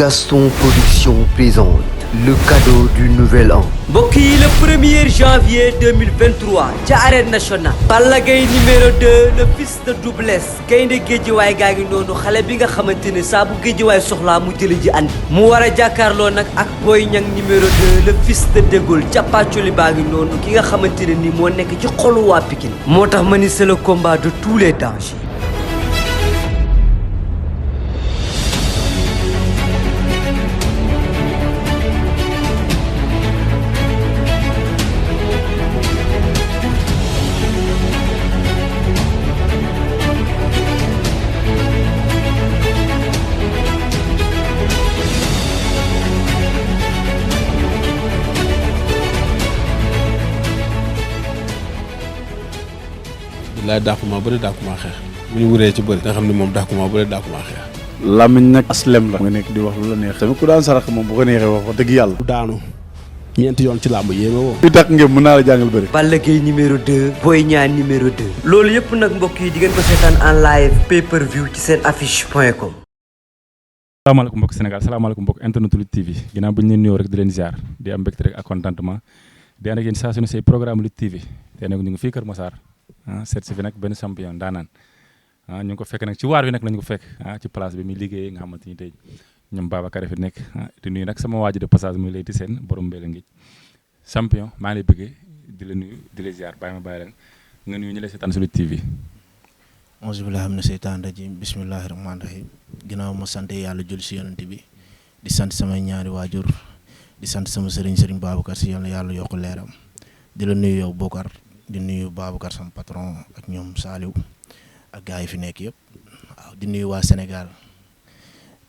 Gaston Production présente le cadeau du nouvel an. mbokk yi le 1er janvier 2023 ca arène nationale. Balla Gaye numéro 2 le fils de Double Less gaynde géejiwaay gaa ngi noonu xale bi nga xamante ne saa bu géejiwaay soxlaa mu jëli ji andi. mu war a jàkkaarloo nag ak Boy Niang numéro 2 le fils de Dégol càppaacoli baa ngi noonu ki nga xamante ne ni moo nekk ci xolu waa Pikine. moo tax ma ni c'est le combat de tous les dangers. laay dàquma bëri dàquma xeex bu ñu wuree ci bëri nga xam ne moom dàquma bëri dàquma xeex. làmmiñ nag aslem la nga nekk di wax lu la neex tamit ku daan sarax moom bu ko neexee wax dëgg yàlla bu daanu ñeenti yoon ci làmb yéeme woo. kuy tax ngeen mën naa la jàngal bëri. Balla Gaye numéro 2 Boy Niang numéro 2. loolu yëpp nag mbokk yi di ngeen ko seetaan en live pay per view ci seen affiche.com. salaamaaleykum mbokk Sénégal salaamaaleykum mbokk internet Lutte TV ginnaaw bu ñu leen nuyoo rek di leen ziar di am mbégte rek ak contentement di ànd ak yéen saa su ne say programme Lutte TV tey nag ñu ngi fii Kër Massar seet si fi nag benn champion daanaan ñu ngi ko fekk nag ci waar bi nag lañu ko fekk ci place bi muy liggéeyee nga xamante ni tey ñoom Babacar fi nekk di nuyu nag sama waa ji de passage muy Leyti Sène borom mbéy la ngi champion maa ngi lay bëggee di la nuyu di la ziar bàyyi ma bàyyi leen nga nuyu ñu lay seetaan si Lutte TV. auzu billaahi mina seytaani rajiim bismillaahi rahmaani rahiim ginnaaw ma sant yàlla jul si yonent bi di sant samay ñaari waajur di sant sama sëriñ Babacar si yàlla yokk leeram di la nuyu yow Bokar di nuyu Babacar sama patron ak ñoom Saliou ak gars yi fi nekk yëpp waaw di nuyu waa Sénégal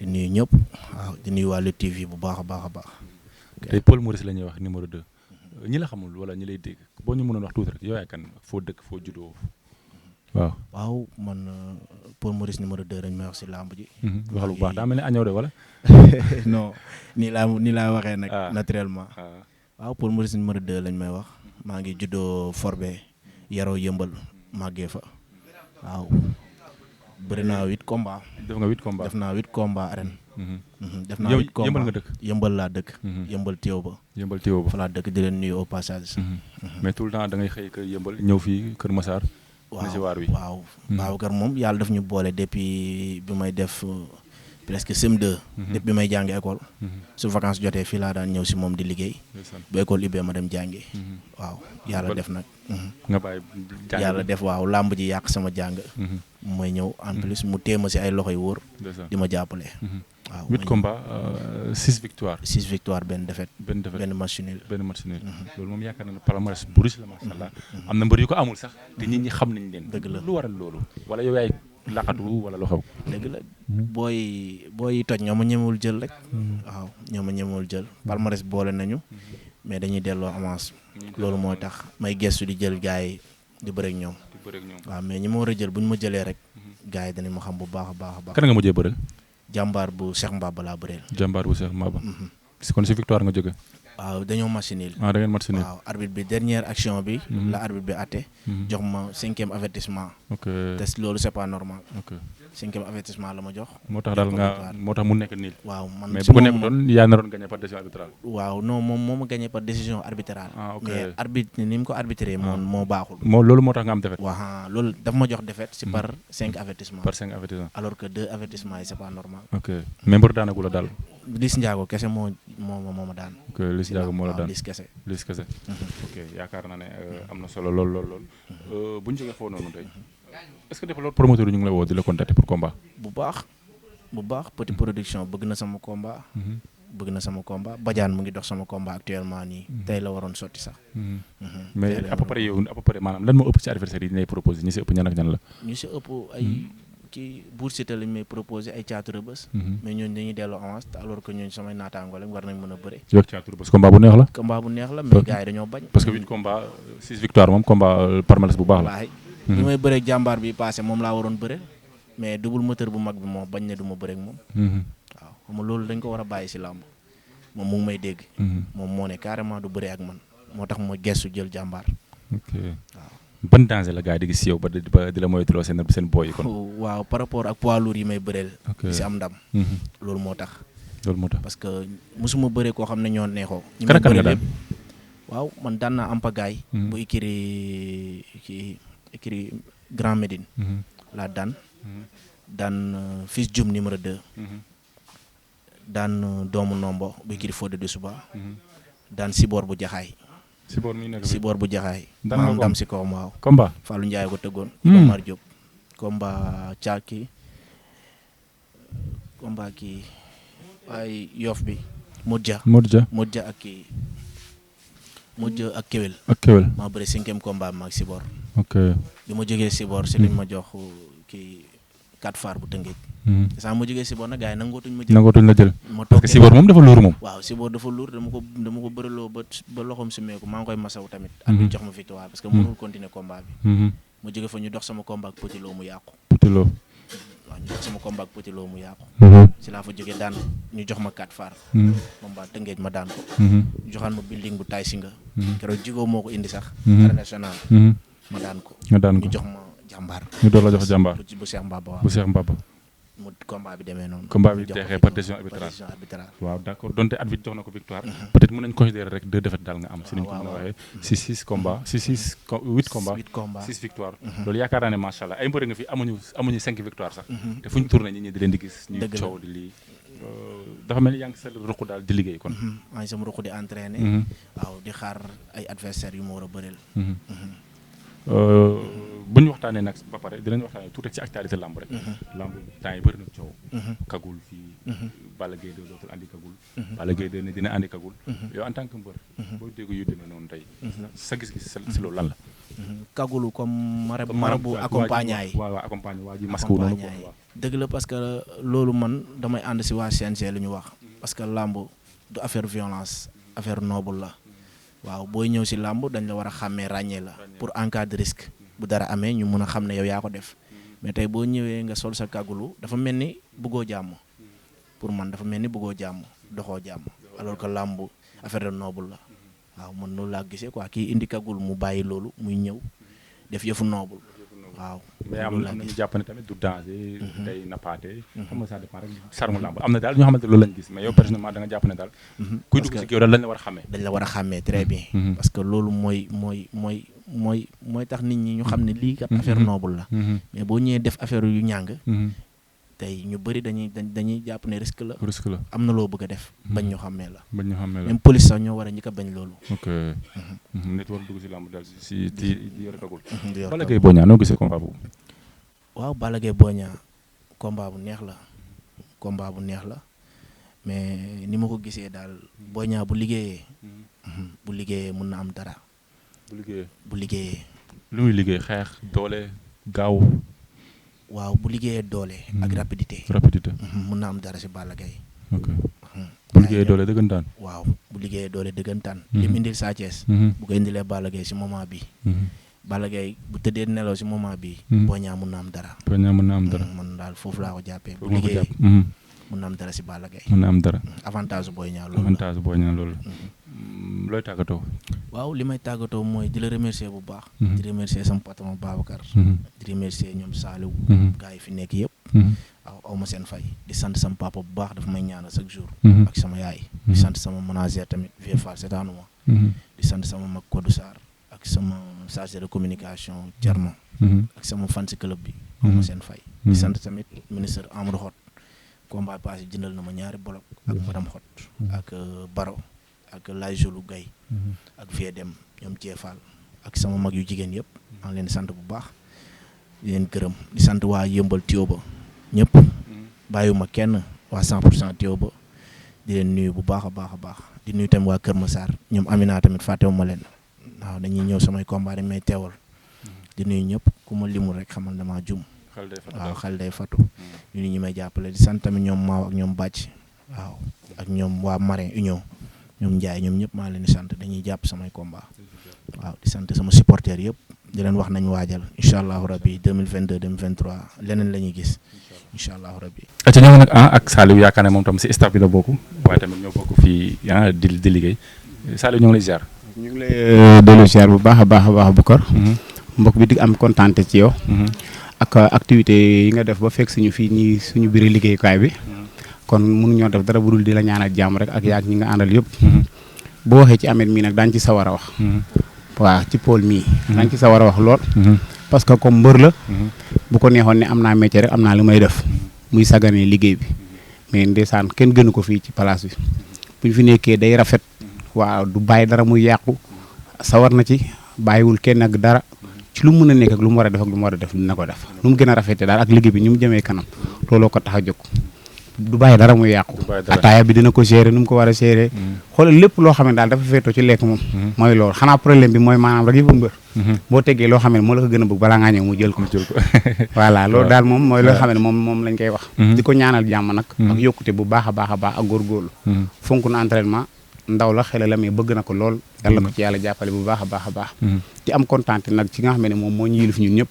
di nuyu ñëpp waaw di nuyu waa Lutte TV bu baax a baax a baax. tey Paul Maurice la ñuy wax numéro 2 ñi la xamul wala ñi lay dégg boo ñu mënoon wax tuuti rek yow yaay kan foo dëkk foo juddoo. waaw man Paul Maurice numéro 2 lañ may wax si làmb ji. waxal bu baax daa mel ni añoo de wala. non nii laa waxee nag. naturellement. waaw Paul Maurice numéro 2 lañ may wax. maa ngi juddoo Forbe yaroo yëmbal màggee fa waaw bëri naa 8 combats. def nga 8 combats def naa 8 combats arène. def naa 8 combats yëmbal nga dëkk. yëmbal laa dëkk. yëmbal Téew ba. yëmbal Téew ba fa laa dëkk di leen nuyu au passage. mais tout le temps da ngay xëy kër yëmbal ñëw fii Kër Massar. waaw Babacar moom yàlla daf ñu boole depuis bi may def presque CM2. depuis bi may jàngi école. su vacances jotee fii laa daan ñëw si moom di liggéey. bu école ubbee ma dem jàngi. waaw yàlla def nag. nga bàyyi jàng yàlla def waaw làmb ji yàq sama jàng. mooy ñëw en plus mu téema si ay loxo yu wóor. di ma jàppale. waaw 8 combats 6 victoires. 6 victoires benn défaite. benn match nul. loolu moom yaakaar naa ne palmarès bu riche la macha allah. am na mbër yu ko amul sax te nit ñi xam nañ leen. dëgg la lu waral loolu. wala yow yaay laqatu wala lu xew. dëgg la booy toj ñoo ma ñemewul jël rek. waaw ñoo ma ñemewul jël palmarès boole nañu. mais dañuy delloo avance. loolu mooy tax may gestu di jël gars yi di bëreeg ñoom. waaw mais ñi ma war a jël bu ñu ma jëlee rek. gars yi danañ ma xam bu baax a baax a baax. kan nga mujjee bëreel. jàmbaar bu Cheikh Mbaba laa bëreel. jàmbaar bu Cheikh Mbaba. kon si victoire nga jóge. waaw dañoo match nul. da ngeen match nul. waaw arbitre bi dernière action bi. la arbitre bi àtte. jox ma 5e avertissement. ok te loolu c'est pas normal. ok 5e avertissement la ma jox. moo tax daal moo tax mu nekk nul. waaw man mais bu ko nekk doon yaa naroon gagné par décision arbitrale. waaw non moom moo ma gagné par décision arbitrale. ok mais arbitre ni mu ko arbitré moo baaxul. loolu moo tax nga am défaite. waaw loolu daf ma jox défaite si par 5 avertissement. par 5 avertissement. alors que 2 avertissements yi c'est pas normal. ok mais mbër daanagu la daal. Liss Ndiago kese moo ma daan. ok Liss Ndiago moo la daan Liss kese. ok yaakaar naa ne am na solo lool. bu ñu jógee foofu noonu tey est-ce que dafa loolu promoteur ñu ngi lay woo di la contacter pour combat. bu baax Petit Production bëgg na sama combat. Badiane mu ngi dox sama combat actuellement nii. tey la waroon sotti sax. mais à peu près maanaam lan moo ëpp ci adversaire yi ñu lay proposé ñi si ëpp ñan ak ñan la. ñu si ëpp ay ci Bour Siteu lañ may proposé ay Caatu Rëbës. mais ñooñu dañuy delloo avance alors que ñooñu samay naataangoo lañ war nañ mën a bëre. yow Caatu Rëbës combat bu neex la. mais gars yi dañoo bañ. parce que 8 combats 6 victoires moom combat palmarès bu baax la. li may bëreeg jàmbaar bi passé moom laa waroon bëre mais double moteur bu mag bi moom bañ ne du ma bëreeg moom. waaw xam nga loolu dañ ko war a bàyyi si làmb moom mu ngi may dégg. moom moo ne carrément du bëre ak man moo tax ma gestu jël jàmbaar. ok waaw. ban danger la gars yi di gis yow ba di la moytuloo seen boy yi kon. waaw par rapport ak poids lourd yi may bëreel. ok si am ndam. loolu moo tax loolu moo tax parce que mosuma bëree koo xam ne ñoo neexoo. ñi kan may ak kan bëri nga daan lépp waaw man daan naa am pagaay. bu écurie Grand Médine. laa daan. daan fils Dioum numéro 2. daan doomu Nombo bu écurie Fodé de Suba. daan Sibor bu Jaxaay. Sibor mi nekk Sibor bu Jaxaay. daan maa nga ko ndam si kawam waaw. combat Fallou Ndiaye ko tëggoon. Omar Diop. combat Thiaki. combat kii ay Yoff bi. Modja ak kii. Modja ak Kewel. maa bëri 5e combat ma ak Sibor. ok bi ma jógee Sibor si liñ ma jox kii 4 far bu Tëngéej. saa ma jógee Sibor nag gars yi nangootuñ la jël. ma parce que Sibor moom dafa luur moom. waaw Sibor dafa luur dama ko bëraloo ba loxoom si meeku maa ngi koy masaw tamit. at bi jox ma victoire parce que mënul continuer combat bi. ma jóge fa ñu dox sama combat ak Petit Lo mu yàqu. waaw ñu dox sama combat ak Petit Lo mu yàqu. si laa fa jógee daan ñu jox ma 4 far. moom ba Tëngéej ma daan ko. ñu joxaan ma building bu tay si nga. keroog jigoo moo ko indi sax. arène nationale. ma daan ko. ñu jox ma jàmbaar. ñu doon la jox jàmbaar bu Cheikh Mbaba waaw. bu Cheikh Mbaba. mu combat bi demee noonu. combat bi jeexee par décision arbitrale. waaw d'accord donte arbitre jox na ko victoire. peut-être mën nañu considérer rek 2 défaites daal nga am. si ni ñu ko mën a waxee 6 combats 8 combats 6 victoires. loolu yaakaar naa ne macha allah ay mbëri nga fi amuñu 5 victoires sax. te fu ñu tourné ñi di leen di gis. ñuy coow di lii. dafa mel ni yaa ngi sa ruq daal di liggéey kon. maa ngi sama ruq di entraîner. waaw di xaar ay adversaires yu ma war a bëreel. bu ñu waxtaanee nag ba pare dinañ waxtaanee tuuti ci actualité lamb rek. lamb temps yi bëri na coow. kagul fii. Balla Gaye 2 dootul andi kagul. Balla Gaye 2 ne dina andi kagul. yow en tant que mbër. boo dégg yu demee noonu tey. sa gis-gis si loolu lan la. kagulu comme marabu accompagné yi. waaw accompagné waa ji masque wu noonu waaw. dëgg la parce que loolu man damay ànd si waa CNG lu ñu wax. parce que lamb du affaire violence affaire noble la. waaw booy ñëw si làmb dañ la war a xàmmee ràññee la pour en cas de risque bu dara amee ñu mën a xam ne yow yaa ko def mais tey boo ñëwee nga sol sa kàggulu dafa mel ni bëggoo jàmm pour man dafa mel ni bëggoo jàmm doxoo jàmm alors que làmb affaire de noble la waaw man noonu laa gisee quoi kii indi kàggul mu bàyyi loolu muy ñëw def yëfu noble waaw. mais am na ñu jàpp ne tamit du danger. day nappaate. xam nga ça dépend rek sarmu làmb am na daal ñoo xamante loolu lañ gis mais yow personnellement da nga jàpp ne daal. kuy dugg si kii daal lañ la war a xàmmee. dañ la war a xàmmee très bien. parce que loolu mooy tax nit ñi ñu xam ne lii kat affaire noble la. mais boo ñëwee def affaire yu ñàng. tey ñu bëri dañuy jàpp ne risque la. am na loo bëgg a def. bañ ñu xàmmee la. même police sax ñoo war a njëkk a bañ loolu. ok nit war a dugg si làmb daal si di yor kagul. Balla Gaye Boy Niang noo gisee combat boobu. waaw Balla Gaye Boy Niang combat bu neex la mais ni ma ko gisee daal Boy Niang bu liggéeyee mën na am dara. bu liggéeyee. lu muy liggéey xeex doole gaaw. waaw bu liggéeyee doole. ak rapidité. mën na am dara si Balla Gaye. ok bu liggéeyee doole dëggantaan. waaw bu liggéeyee doole dëggantaan. li mu indil Sa Thiès. bu ko indilee Balla Gaye si moment bi Balla Gaye bu tëddee nelaw si moment bi Boy Niang mën na am dara. man daal foofu laa ko jàppee. bu liggéeyee mën na am dara si Balla Gaye. mën na am dara. avantage Boy Niang loolu la. looy tàggatoo. waaw li may tàggatoo mooy di la remercier bu baax. di remercier sama patron Babacar. di remercier ñoom Saliou. gars yi fi nekk yëpp. aw ma seen fay. di sant sama papa bu baax dafa may ñaanal chaque jour. ak sama yaay. di sant sama manager tamit Vieux Fall seetaanuma. di sant sama mag Kodou Sarr ak sama chargé de communication Thierno. ak sama fans club bi. aw ma seen fay. di sant tamit ministre Amadou Hott. combat passé jëndal na ma ñaari bolok. ak madame Hott. ak Baro. ak Lay Jolu Gay ak Vieux Dem ñoom Jeefal ak sama mag yu jigéen yëpp maa ngi leen di sant bu baax di leen gërëm di sant waa Yëmbal Tioba ñëpp bàyyiwuma kenn waa 100% Tioba di leen nuyu bu baax a baax di nuyu tamit waa Kër Massar ñoom Amina tamit fàttewuma leen waaw dañuy ñëw samay combat dañ may teewal di nuyu ñëpp ku ma limul rek xamal damaa jum waaw xel day fatu ñu ñi may jàppale di sant tamit ñoom Maaw ak ñoom Bàcc waaw ak ñoom waa Marin Union ñoom Ndiaye ñoom ñëpp maa leen di sant dañuy jàpp samay combat waaw di sant sama supporters yëpp di leen wax nañ waajal incha allahu rabi 2022 2023 leneen la ñuy gis incha allahu rabi. ca ñoo nag ak Saliou yaakaar ne moom tam si staff bi la bokk waaye tamit ñoo bokk fii di liggéey Saliou ñoo ngi lay ziar. ñu ngi lay dellu ziar bu baax a baax Boucar. mbokk bi di am kontaante ci yow. ak activité yi nga def ba fekk suñu fii ñii suñu biir liggéeyukaay bi. kon mënuñoo def dara budul di la ñaanal jàmm rek ak yaag ñi nga àndal yëpp boo waxee ci Ameth mii nag daañ ci sawar a wax waaw ci Paul mii daañ ci sawar a wax lool parce que comme mbër la bu ko neexoon ne am naa métier rek am naa li may def muy sagane liggéey bi mais ndeysaan kenn gënu ko fii ci place bi bu ñu fi nekkee day rafet waaw du bàyyi dara muy yàqu sawar na ci bàyyiwul kenn ak dara ci lu mu mën a nekk ak lu mu war a def ak lu mu war a def dina ko def lu mu gën a rafetee daal ak liggéey bi ñu mu jëmee kanam looloo ko tax a jóg du bàyyi dara muy yàqu ataaya bi dina ko gérer nu mu ko war a gérer xoolal lépp loo xam ne daal dafa féetoo ci lekk moom mooy loolu xanaa problème bi mooy maanaam rek yëfu mbër boo teggee loo xam ne moo la ko gën a bëgg balaa ngaa ñëw mu jël ko voilà loolu daal moom mooy loo xam ne moom lañ koy wax di ko ñaanal jàmm nag ak yokkute bu baax a baax a baax ak góorgóorlu fonk na entraînement ndaw la xel la mais bëgg na ko lool yàlla ko ci yàlla jàppale bu baax a baax a baax di am kontaan nag ci nga xam ne moom moo ñu yilif ñun ñëpp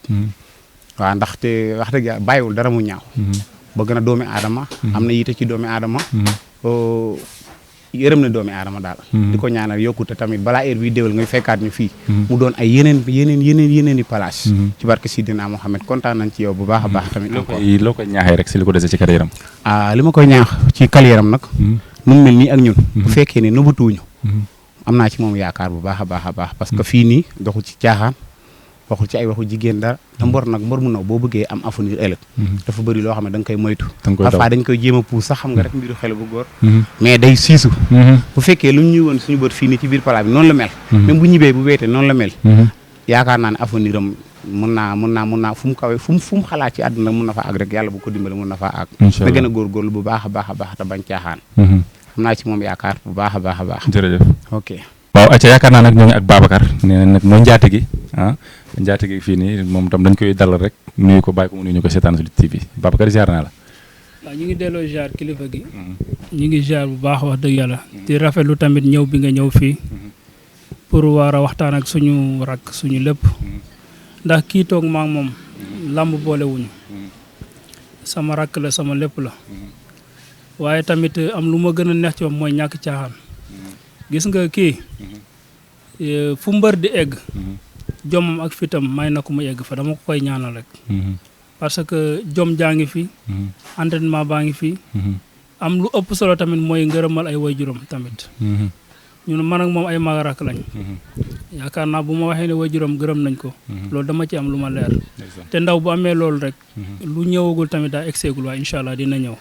waaw ndaxte wax dëgg yàlla bàyyiwul dara mu ñaaw bëgg na doomi aadama am na yite ci doomi aadama yërëm na doomi aadama daal di ko ñaanal yokkute tamit balaa heure bi déwal ngay fekkaat ñu fii mu doon ay yeneen i place ci barke Sidina Mohamed kontaan nañ ci yow bu baax a baax tamit loo koy ñaaxee rek si li ko dese ci carrière am li ma koy ñaax ci carrière am nag nu mu mel nii ak ñun bu fekkee ne nëbbatuwuñu am naa ci moom yaakaar bu baax a baax a baax parce que fii nii doxul ci caaxaan waxul ci ay waxu jigéen dara te mbor mu naw boo bëggee am avenir ëllëg dafa bëri loo xam ne da nga koy moytu parfois dañ koy jéem a puus sax xam nga rek mbiru xel bu góor mais day siisu bu fekkee lu ñu woon suñu bët fii nii ci biir pala bi noonu la mel même bu ñibbee bu weetee noonu la mel yaakaar naa ne avenir am mun naa fu mu kawee fu mu xalaat ci àdduna mun na fa àgg rek yàlla bu ko dimbale mun na faa àgg da gën a góorgóorlu bu baax a baax a baax te bañ caaxaan am naa ci moom yaakaar bu baax a baax a baax jërëjëf ok waaw acca yaakaar naa nag ñoo ngi ak Babacar nee na nag mooy njaate gi njaate gi fii nii moom tam dañ koy dalal rek nuyu ko bàyyi ko mu nuyu ñu ko seetaan Lutte TV Babacar ziar naa la waaw ñu ngi delloo ziar kilifa gi ñu ngi ziar bu baax wax dëgg yàlla di rafetlu tamit ñëw bi nga ñëw fii pour war a waxtaan ak suñu rakk suñu lépp ndax kii toog maa ngi moom làmb boolewuñu sama rakk la sama lépp la waaye tamit am lu ma gën a neex ci moom mooy ñàkk caaxaan gis nga kii fu mbër di egg jomam ak fitam may na ko mu egg fa dama ko koy ñaanal rek parce que jom jaa ngi fi entraînement baa ngi fi am lu ëpp solo tamit mooy ngërëmal ay waajuram tamit ñun man ak moom ay magarak lañ yaakaar naa bu ma waxee ne waajuram gërëm nañ ko loolu dama ci am lu ma leer te ndaw bu amee loolu rek lu ñëwagul tamit daa egseegul waaye incha allah dina ñëw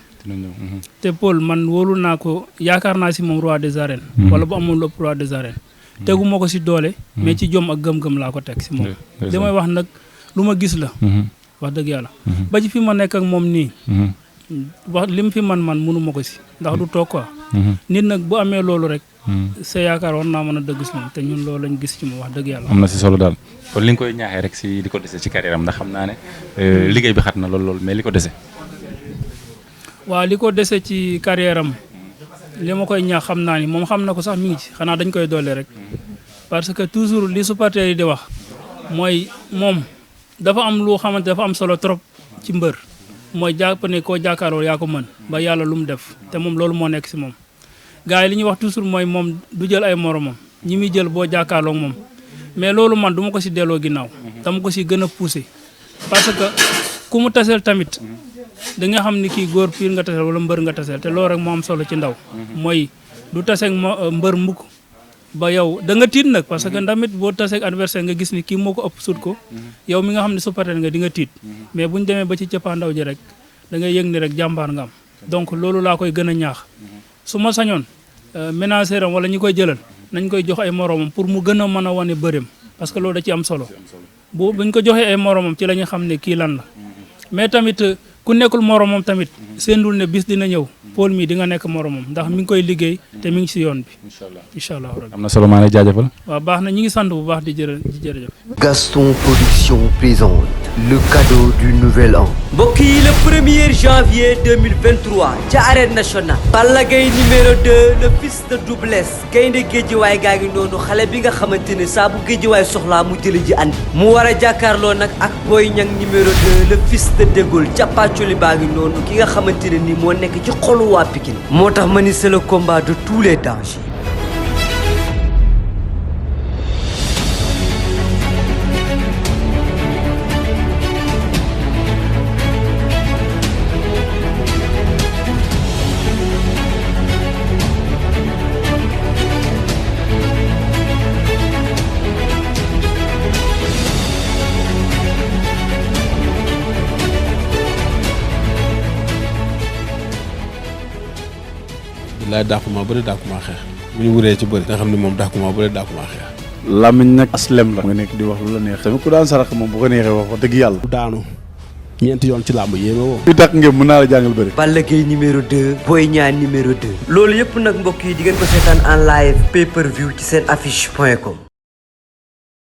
te Paul man wóolu naa ko yaakaar naa si moom roi des arènes wala bu amoon lu ëpp roi des arènes tegu ma ko si doole mais ci jom ak gëm-gëm laa ko teg si moom li may wax nag lu ma gis la wax dëgg yàlla ba ci fi ma nekk ak moom nii wax li mu fi man mënu ma ko si ndax du toog quoi nit nag bu amee loolu rek sa yaakaar war naa mën a dëgg si moom te ñun loolu lañ gis ci moom wax dëgg yàlla am na si solo daal kon li nga koy ñaaxee rek si li ko dese ci carrière am ndax xam naa ne liggéey bi xat na lool mais li ko dese waaw li ko dese ci carrière am li ma koy ñaax xam naa ni moom xam na ko sax mi ngi ci xanaa dañ koy doole rek parce que toujours li supporter yi di wax mooy moom dafa am lu xamante dafa am solo trop ci mbër mooy jàpp ne koo jàkkaarloo yaa ko mën ba yàlla lu mu def te moom loolu moo nekk si moom gars yi li ñuy wax toujours mooy moom du jël ay moromam ñi muy jël boo jàkkaarloo moom mais loolu man du ma ko si delloo ginnaaw dama ko si gën a poussé parce que ku mu taseel tamit da nga xam ni kii góor piir nga taseel wala mbër nga taseel te loolu rek moo am solo ci ndaw mooy du taseeg mbër mukk ba yow da nga tiit nag parce que ndamit boo taseeg adversaire nga gis ni kii moo ko ëpp sut ko yow mi nga xam ne supporter nga di nga tiit mais bu ñu demee ba ci cëppaandaw ji rek da ngay yëg ni rek jàmbaar nga am donc loolu laa koy gën a ñaax su ma sañoon ménagère am wala ñi koy jëlal nañ koy jox ay moromam pour mu gën a mën a wane bëreem parce que loolu da ci am solo buñ ko joxee ay moromam ci la ñu xam ne kii lan la mais tamit ku nekkul moromam tamit seendul ne bis dina ñëw Paul mii di nga nekk moromam ndax mi ngi koy liggéey te mi ngi si yoon bi incha allah am na solo maa lay jaajëfal waaw baax na ñi ngi sant bu baax di jërëjëf Gaston Production présente le cadeau du nouvel an. mbokk yi le 1er janvier 2023 ca arène nationale Balla Gaye numéro 2 le fils de Double Less gaynde géejiwaay gaa ngi noonu xale bi nga xamante ne saa bu géejiwaay soxlaa mu jëli ji andi mu war a jàkkaarloo nag ak Boy Niang numéro 2 le fils de Dégol càppaacoli baa ngi noonu ki nga xamante ne ni moo nekk ci xolu waa Pikine moo tax ma ni c'est le combat de tous les dangers bilaay dàquma bëri dàquma xeex bu ñu wuree ci bëri nga xam ne moom dàquma bëri dàquma xeex. làmmiñ nag aslem la nga nekk di wax lu la neex tamit ku daan sarax moom bu ko neexee wax dëgg yàlla. daanu ñeenti yoon ci làmb yéeme woo. fi tax ngeen mën naa la jàngal bëri. Balla Gaye numéro 2 Boy Niang numéro 2 loolu yëpp nag mbokk yi di ngeen ko seetaan en live pay per view ci seen affiche.com